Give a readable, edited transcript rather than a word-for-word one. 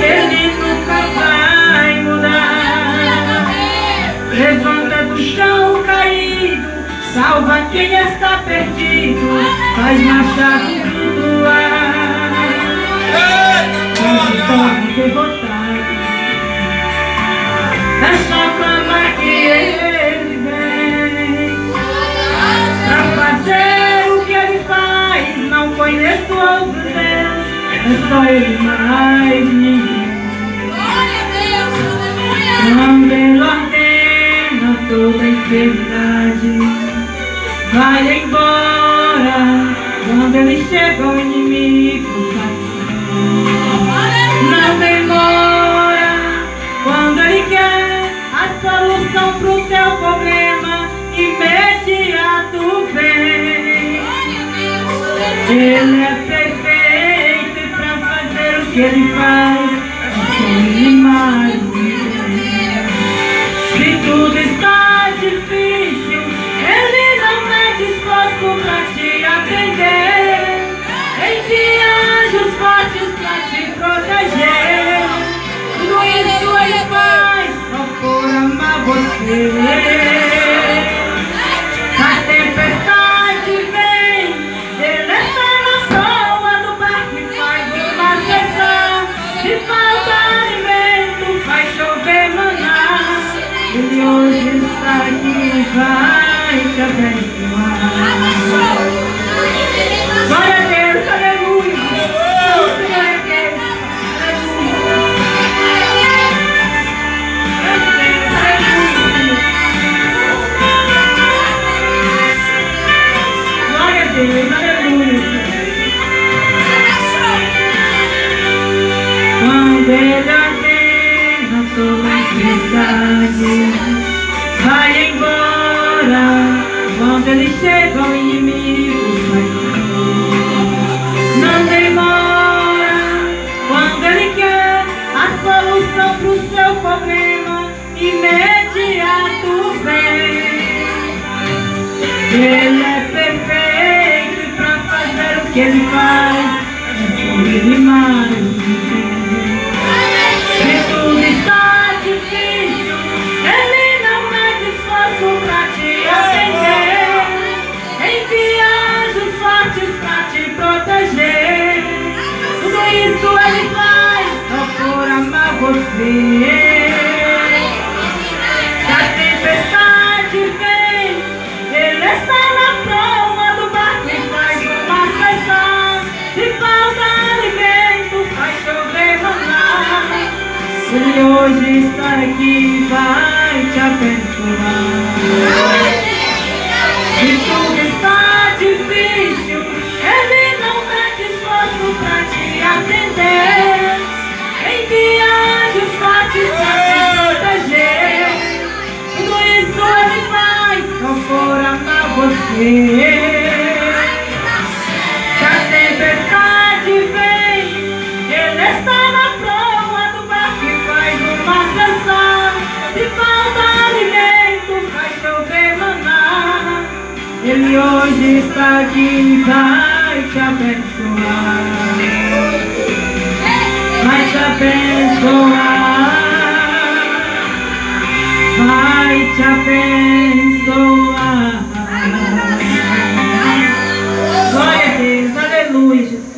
Ele nunca vai mudar. Levanta do chão caído, salva quem está perdido, faz marchar tudo do ar. Não se torna derrotado, é só clamar que ele vem pra fazer o que ele faz. Não conheço outro Deus, é só ele, mais ninguém. Quando ele ordena, toda enfermidade vai embora. Quando ele chega, o inimigo sai. Não demora. Quando ele quer a solução pro teu problema, imediato vem. Ele é perfeito pra fazer o que ele faz. Ele mais. Se tudo está difícil, ele não mede esforço pra te atender. Envia anjos fortes pra te proteger. Tudo isso ele faz só por amar você. A tempestade vem, ele está na proa do barco e faz uma cessar. Se falta alimento, vai chover maná. Ele hoje está aqui, vai te abençoar. Glória a Deus, aleluia. O Senhor é Deus, glória a Deus, aleluia. Quando ele ordena, toda enfermidade vai embora. Quando ele chega, o inimigo sai. Não demora. Quando ele quer a solução pro seu problema, imediato vem. Ele é perfeito pra fazer o que ele faz. É só ele mais ninguém. Se tudo está difícil, ele não mede esforço pra te atender. Envia anjos fortes pra te proteger. Tudo isso ele faz só por amar você. Se a tempestade vem, ele está na proa do barco e faz uma cessar. Se falta alimento, vai chover maná. Ele hoje está aqui, vai te abençoar. Se tudo está difícil, ele não mede esforço pra te atender. Envia anjos fortes pra te proteger. Tudo isso ele faz só por amar você. Se a tempestade vem, ele está na proa do barco e faz uma cessar. Se falta alimento, vai chover maná. Ele hoje está aqui, vai te abençoar. Vai te abençoar. Vai te abençoar. Glória a Deus, aleluia, Jesus.